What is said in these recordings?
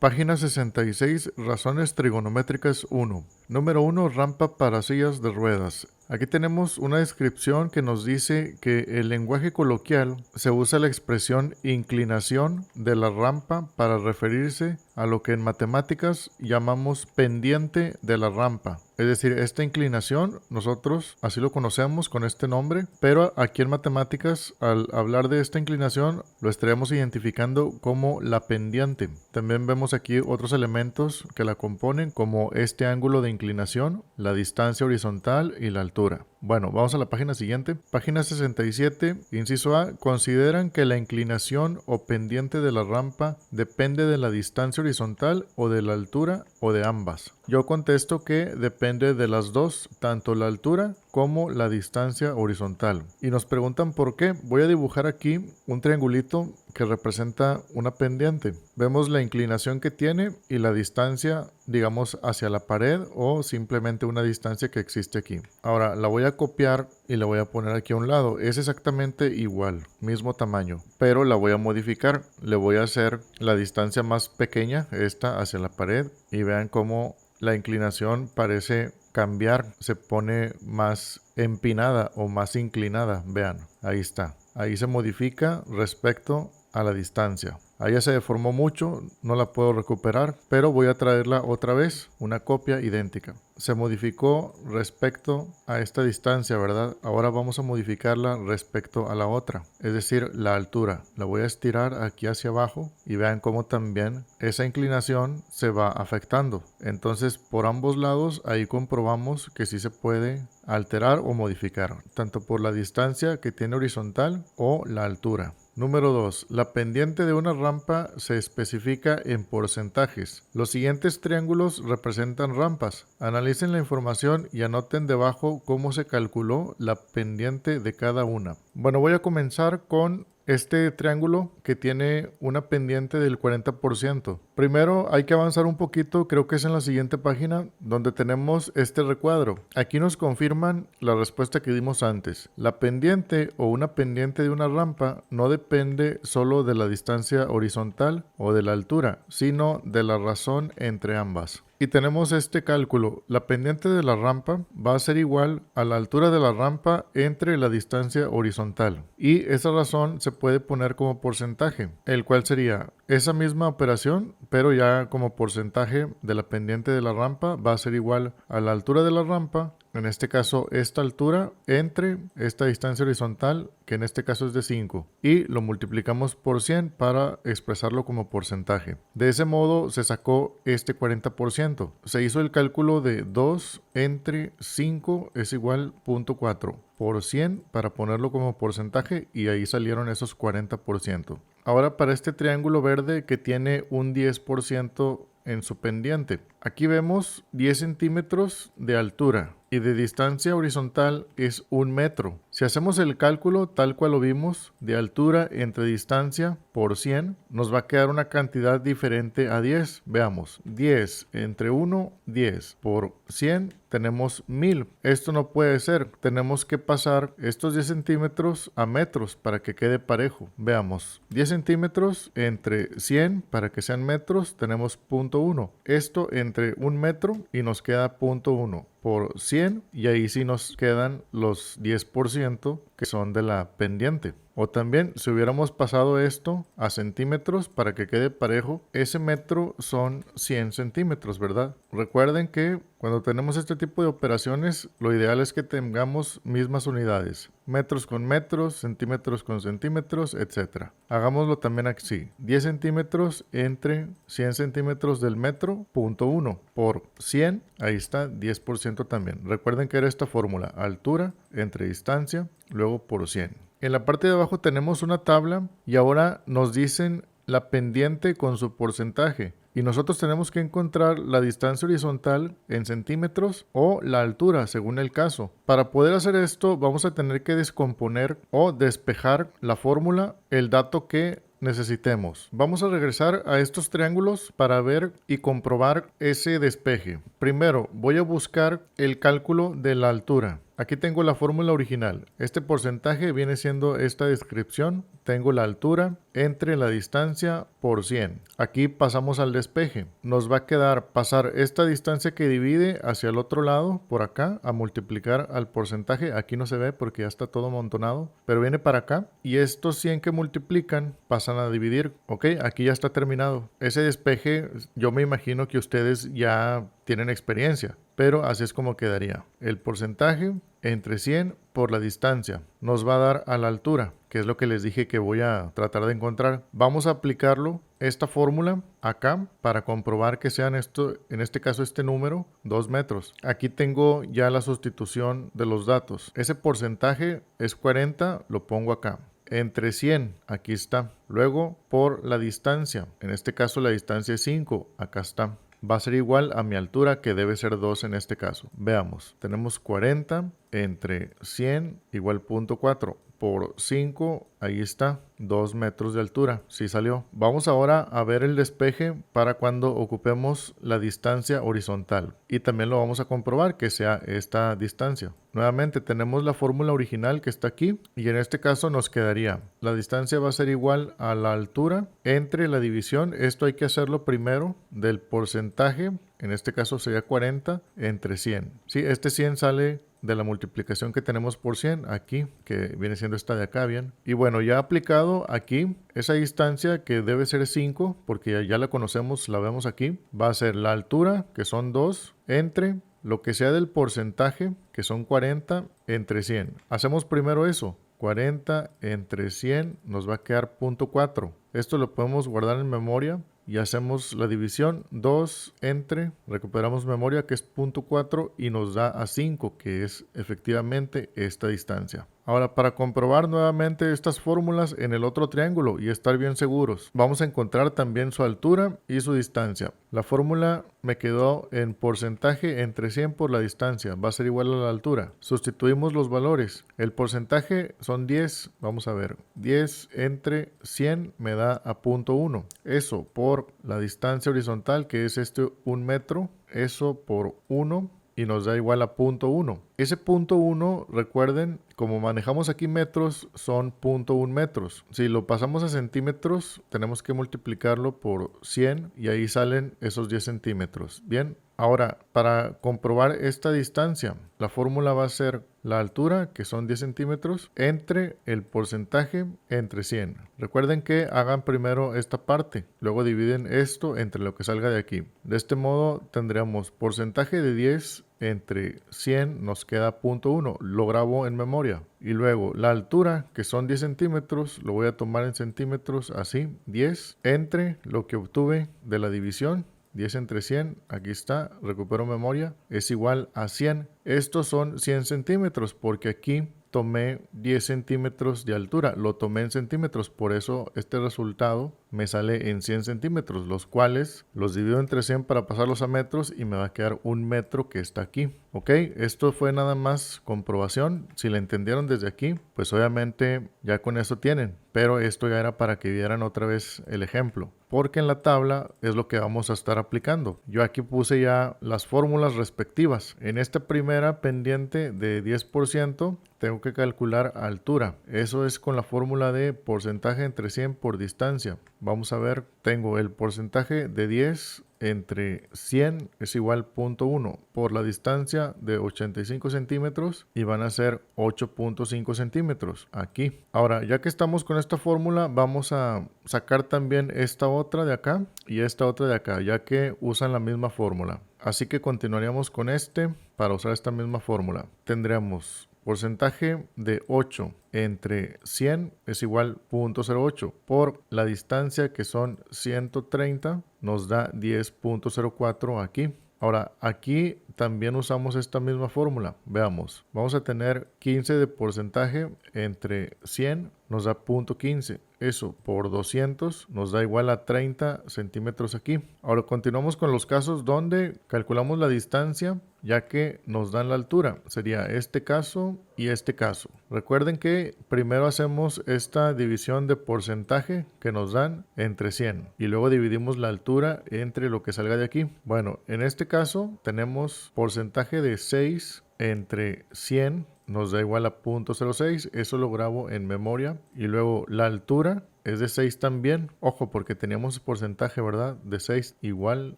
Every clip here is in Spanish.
Página 66, razones trigonométricas 1. Número 1, rampa para sillas de ruedas. Aquí tenemos una descripción que nos dice que el lenguaje coloquial se usa la expresión inclinación de la rampa para referirse a lo que en matemáticas llamamos pendiente de la rampa. Es decir, esta inclinación nosotros así lo conocemos con este nombre, pero aquí en matemáticas al hablar de esta inclinación lo estaríamos identificando como la pendiente. También vemos aquí otros elementos que la componen como este ángulo de inclinación, la distancia horizontal y la altura. Bueno, vamos a la página siguiente. Página 67, inciso A. Consideran que la inclinación o pendiente de la rampa depende de la distancia horizontal o de la altura o de ambas. Yo contesto que depende de las dos, tanto la altura como la distancia horizontal. Y nos preguntan por qué. Voy a dibujar aquí un triangulito que representa una pendiente. Vemos la inclinación que tiene y la distancia, digamos, hacia la pared o simplemente una distancia que existe aquí. Ahora la voy a copiar y la voy a poner aquí a un lado. Es exactamente igual, mismo tamaño, pero la voy a modificar. Le voy a hacer la distancia más pequeña, esta hacia la pared, y vean cómo la inclinación parece cambiar, se pone más empinada o más inclinada. Vean, ahí está. Ahí se modifica respecto a la distancia. Ahí ya se deformó mucho, no la puedo recuperar, pero voy a traerla otra vez, una copia idéntica. Se modificó respecto a esta distancia, ¿verdad? Ahora vamos a modificarla respecto a la otra, es decir, la altura. La voy a estirar aquí hacia abajo y vean cómo también esa inclinación se va afectando. Entonces, por ambos lados, ahí comprobamos que sí se puede alterar o modificar, tanto por la distancia que tiene horizontal o la altura. Número 2. La pendiente de una rampa se especifica en porcentajes. Los siguientes triángulos representan rampas. Analicen la información y anoten debajo cómo se calculó la pendiente de cada una. Bueno, voy a comenzar con este triángulo que tiene una pendiente del 40%. Primero hay que avanzar un poquito, creo que es en la siguiente página donde tenemos este recuadro. Aquí nos confirman la respuesta que dimos antes. La pendiente o una pendiente de una rampa no depende solo de la distancia horizontal o de la altura, sino de la razón entre ambas. Y tenemos este cálculo. La pendiente de la rampa va a ser igual a la altura de la rampa entre la distancia horizontal. Y esa razón se puede poner como porcentaje, el cual sería esa misma operación, pero ya como porcentaje de la pendiente de la rampa va a ser igual a la altura de la rampa, en este caso esta altura, entre esta distancia horizontal, que en este caso es de 5, y lo multiplicamos por 100 para expresarlo como porcentaje. De ese modo se sacó este 40%. Se hizo el cálculo de 2 entre 5 es igual 0.4 por 100 para ponerlo como porcentaje, y ahí salieron esos 40%. Ahora para este triángulo verde que tiene un 10% en su pendiente. Aquí vemos 10 centímetros de altura y de distancia horizontal es 1 metro. Si hacemos el cálculo tal cual lo vimos, de altura entre distancia por 100, nos va a quedar una cantidad diferente a 10. Veamos, 10 entre 1, 10 por 100, tenemos 1000. Esto no puede ser. Tenemos que pasar estos 10 centímetros a metros para que quede parejo. Veamos, 10 centímetros entre 100 para que sean metros, tenemos 0.1. Esto entre 1 metro y nos queda 0.1 por 100, y ahí sí nos quedan los 10% que son de la pendiente. O también si hubiéramos pasado esto a centímetros para que quede parejo, ese metro son 100 centímetros, ¿verdad? Recuerden que cuando tenemos este tipo de operaciones, lo ideal es que tengamos mismas unidades. Metros con metros, centímetros con centímetros, etc. Hagámoslo también así. 10 centímetros entre 100 centímetros del metro, 0.1 por 100, ahí está, 10% también. Recuerden que era esta fórmula, altura entre distancia, luego por 100. En la parte de abajo tenemos una tabla y ahora nos dicen la pendiente con su porcentaje. Y nosotros tenemos que encontrar la distancia horizontal en centímetros o la altura, según el caso. Para poder hacer esto, vamos a tener que descomponer o despejar la fórmula, el dato que necesitemos. Vamos a regresar a estos triángulos para ver y comprobar ese despeje. Primero, voy a buscar el cálculo de la altura. aquí tengo la fórmula original. Este porcentaje viene siendo esta descripción. Tengo la altura entre la distancia por 100. Aquí pasamos al despeje. Nos va a quedar pasar esta distancia que divide hacia el otro lado, por acá, a multiplicar al porcentaje. Aquí no se ve porque ya está todo amontonado, pero viene para acá. Y estos 100 que multiplican pasan a dividir. Ok, aquí ya está terminado. Ese despeje, yo me imagino que ustedes ya tienen experiencia, pero así es como quedaría. El porcentaje entre 100 por la distancia nos va a dar a la altura, que es lo que les dije que voy a tratar de encontrar. Vamos a aplicarlo, esta fórmula, acá para comprobar que sean esto, en este caso este número, 2 metros. Aquí tengo ya la sustitución de los datos. Ese porcentaje es 40, lo pongo acá. Entre 100, aquí está. Luego por la distancia, en este caso la distancia es 5, acá está. Va a ser igual a mi altura, que debe ser 2 en este caso. Veamos, tenemos 40 entre 100 igual 0.4 por 5, ahí está, 2 metros de altura, sí salió. Vamos ahora a ver el despeje para cuando ocupemos la distancia horizontal, y también lo vamos a comprobar que sea esta distancia. Nuevamente tenemos la fórmula original que está aquí, y en este caso nos quedaría, la distancia va a ser igual a la altura entre la división. Esto hay que hacerlo primero del porcentaje, en este caso sería 40 entre 100. Sí, este 100 sale de la multiplicación que tenemos por 100 aquí, que viene siendo esta de acá, bien. Y bueno, ya aplicado aquí, esa distancia que debe ser 5, porque ya la conocemos, la vemos aquí, va a ser la altura, que son 2, entre lo que sea del porcentaje, que son 40, entre 100. Hacemos primero eso. 40 entre 100 nos va a quedar 0.4. Esto lo podemos guardar en memoria y hacemos la división. 2 entre, recuperamos memoria, que es 0.4, y nos da a 5, que es efectivamente esta distancia. Ahora, para comprobar nuevamente estas fórmulas en el otro triángulo y estar bien seguros, vamos a encontrar también su altura y su distancia. La fórmula me quedó en porcentaje entre 100 por la distancia, va a ser igual a la altura. Sustituimos los valores. El porcentaje son 10, vamos a ver, 10 entre 100 me da a 0.1. Eso por la distancia horizontal, que es 1 metro, eso por 1, y nos da igual a 0.1. Ese 0.1, recuerden, como manejamos aquí metros, son 0.1 metros. Si lo pasamos a centímetros, tenemos que multiplicarlo por 100 y ahí salen esos 10 centímetros. Bien, ahora, para comprobar esta distancia, la fórmula va a ser la altura, que son 10 centímetros, entre el porcentaje entre 100. Recuerden que hagan primero esta parte, luego dividen esto entre lo que salga de aquí. De este modo tendríamos porcentaje de 10 entre 100, nos queda 0.1, lo grabo en memoria. Y luego la altura, que son 10 centímetros, lo voy a tomar en centímetros, así, 10, entre lo que obtuve de la división, 10 entre 100, aquí está, recupero memoria, es igual a 100. Estos son 100 centímetros, porque aquí tomé 10 centímetros de altura, lo tomé en centímetros, por eso este resultado me sale en 100 centímetros, los cuales los divido entre 100 para pasarlos a metros y me va a quedar 1 metro, que está aquí. Ok, esto fue nada más comprobación. Si la entendieron desde aquí, pues obviamente ya con eso tienen, pero esto ya era para que vieran otra vez el ejemplo, porque en la tabla es lo que vamos a estar aplicando. Yo aquí puse ya las fórmulas respectivas. En esta primera pendiente de 10%, tengo que calcular altura. Eso es con la fórmula de porcentaje entre 100 por distancia. Vamos a ver, tengo el porcentaje de 10 entre 100 es igual a 0.1 por la distancia de 85 centímetros y van a ser 8.5 centímetros aquí. Ahora, ya que estamos con esta fórmula, vamos a sacar también esta otra de acá y esta otra de acá, ya que usan la misma fórmula. Así que continuaríamos con este para usar esta misma fórmula. Tendríamos porcentaje de 8 entre 100 es igual a 0.08 por la distancia, que son 130, nos da 10.04 aquí. Ahora, aquí también usamos esta misma fórmula. Veamos, vamos a tener 15 de porcentaje entre 100, nos da 0.15. Eso por 200 nos da igual a 30 centímetros aquí. Ahora continuamos con los casos donde calculamos la distancia, ya que nos dan la altura. Sería este caso y este caso. Recuerden que primero hacemos esta división de porcentaje que nos dan entre 100 y luego dividimos la altura entre lo que salga de aquí. Bueno, en este caso tenemos porcentaje de 6 entre 100 nos da igual a 0.06, eso lo grabo en memoria. Y luego la altura es de 6 también, ojo porque teníamos porcentaje, ¿verdad? De 6 igual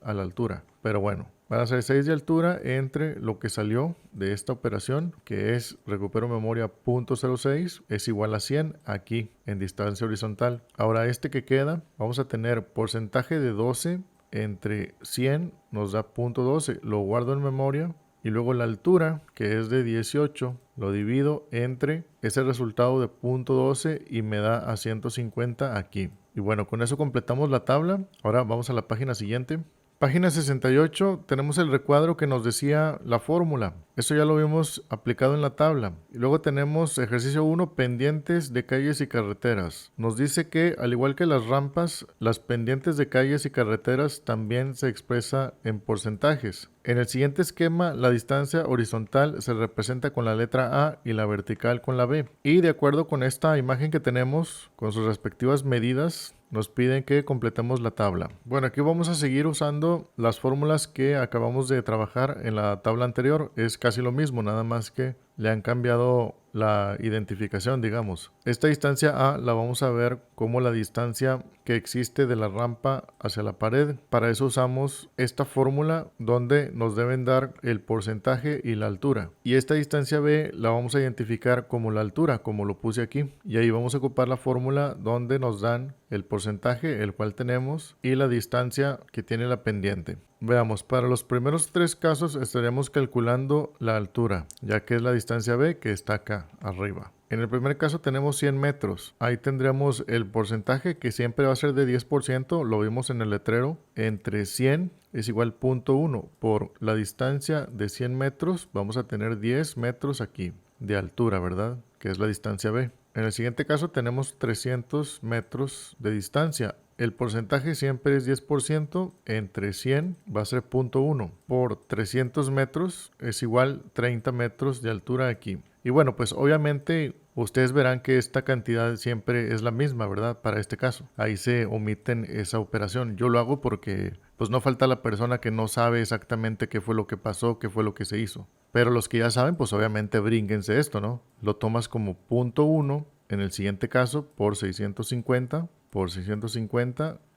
a la altura, pero bueno. Van a ser 6 de altura entre lo que salió de esta operación, que es recupero memoria 0.06, es igual a 100 aquí en distancia horizontal. Ahora este que queda, vamos a tener porcentaje de 12 entre 100, nos da 0.12, lo guardo en memoria. Y luego la altura, que es de 18, lo divido entre ese resultado de 0.12 y me da a 150 aquí. Y bueno, con eso completamos la tabla. Ahora vamos a la página siguiente. Página 68 tenemos el recuadro que nos decía la fórmula. Eso ya lo habíamos aplicado en la tabla. Y luego tenemos ejercicio 1, pendientes de calles y carreteras. Nos dice que al igual que las rampas, las pendientes de calles y carreteras también se expresa en porcentajes. En el siguiente esquema, la distancia horizontal se representa con la letra A y la vertical con la B. Y de acuerdo con esta imagen que tenemos, con sus respectivas medidas, nos piden que completemos la tabla. Bueno, aquí vamos a seguir usando las fórmulas que acabamos de trabajar en la tabla anterior. Es casi lo mismo, nada más que le han cambiado la identificación, digamos. Esta distancia A la vamos a ver como la distancia que existe de la rampa hacia la pared. Para eso usamos esta fórmula donde nos deben dar el porcentaje y la altura. Y esta distancia B la vamos a identificar como la altura, como lo puse aquí. Y ahí vamos a ocupar la fórmula donde nos dan el porcentaje, el cual tenemos, y la distancia que tiene la pendiente. Veamos, para los primeros 3 casos estaríamos calculando la altura, ya que es la distancia B que está acá arriba. En el primer caso tenemos 100 metros. Ahí tendríamos el porcentaje que siempre va a ser de 10%, lo vimos en el letrero, entre 100 es igual a 0.1. Por la distancia de 100 metros vamos a tener 10 metros aquí de altura, ¿verdad? Que es la distancia B. En el siguiente caso tenemos 300 metros de distancia. El porcentaje siempre es 10%, entre 100 va a ser 0.1. Por 300 metros es igual 30 metros de altura aquí. Y bueno, pues obviamente ustedes verán que esta cantidad siempre es la misma, ¿verdad? Para este caso. Ahí se omiten esa operación. Yo lo hago porque pues no falta la persona que no sabe exactamente qué fue lo que pasó, qué fue lo que se hizo. Pero los que ya saben, pues obviamente brínquense esto, ¿no? Lo tomas como 0.1 en el siguiente caso por 650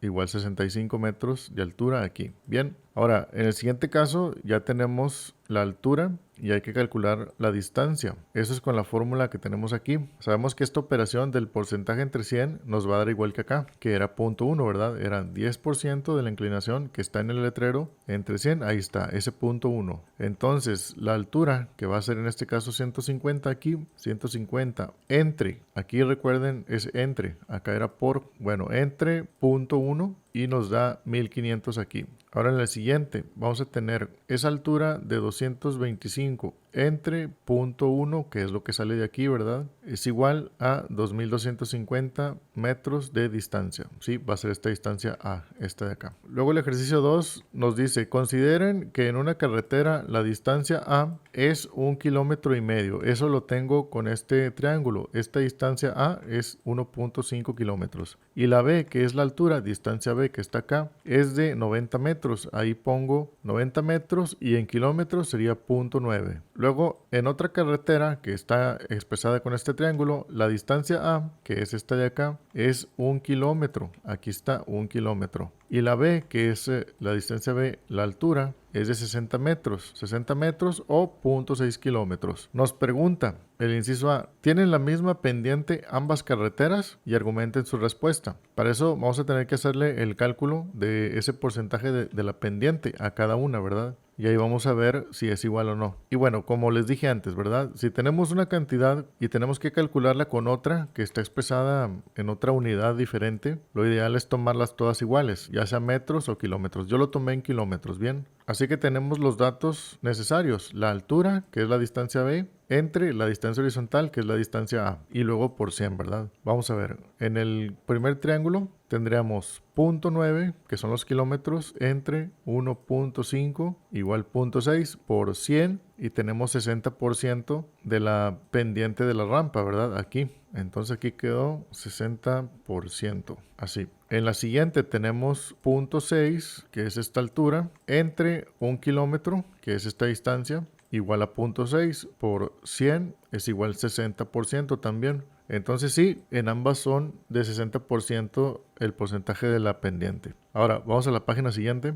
igual 65 metros de altura aquí. Bien, ahora en el siguiente caso ya tenemos la altura y hay que calcular la distancia. Eso es con la fórmula que tenemos aquí. Sabemos que esta operación del porcentaje entre 100 nos va a dar igual que acá, que era 0.1, ¿verdad? Eran 10% de la inclinación que está en el letrero entre 100, ahí está, ese 0.1. Entonces la altura, que va a ser en este caso 150 aquí, 150 entre, aquí recuerden es entre, acá era por, bueno, entre 0.1 y nos da 1500 aquí. Ahora en el siguiente vamos a tener esa altura de 225 entre 0.1, que es lo que sale de aquí, ¿verdad? Es igual a 2250 metros de distancia. Sí, va a ser esta distancia A, esta de acá. Luego el ejercicio 2 nos dice, consideren que en una carretera la distancia A es 1,5 kilómetros. Eso lo tengo con este triángulo. Esta distancia A es 1.5 kilómetros. Y la B, que es la altura, distancia B que está acá, es de 90 metros. Ahí pongo 90 metros y en kilómetros sería 0.9. Luego, en otra carretera que está expresada con este triángulo, la distancia A, que es esta de acá, es 1 kilómetro. Aquí está 1 kilómetro. Y la B, que es la distancia B, la altura, es de 60 metros o 0.6 kilómetros. Nos pregunta el inciso A, ¿tienen la misma pendiente ambas carreteras? Y argumenten su respuesta. Para eso vamos a tener que hacerle el cálculo de ese porcentaje de la pendiente a cada una, ¿verdad? Y ahí vamos a ver si es igual o no. Y bueno, como les dije antes, ¿verdad? Si tenemos una cantidad y tenemos que calcularla con otra que está expresada en otra unidad diferente, lo ideal es tomarlas todas iguales, ya sea metros o kilómetros. Yo lo tomé en kilómetros, ¿bien? Así que tenemos los datos necesarios. La altura, que es la distancia B, entre la distancia horizontal, que es la distancia A, y luego por 100, ¿verdad? Vamos a ver, en el primer triángulo tendríamos 0.9, que son los kilómetros, entre 1.5 igual 0.6 por 100, y tenemos 60% de la pendiente de la rampa, ¿verdad? Aquí. Entonces aquí quedó 60%, así. En la siguiente tenemos 0.6, que es esta altura, entre 1 kilómetro, que es esta distancia, igual a 0.6 por 100 es igual a 60% también. Entonces sí, en ambas son de 60% el porcentaje de la pendiente. Ahora, vamos a la página siguiente.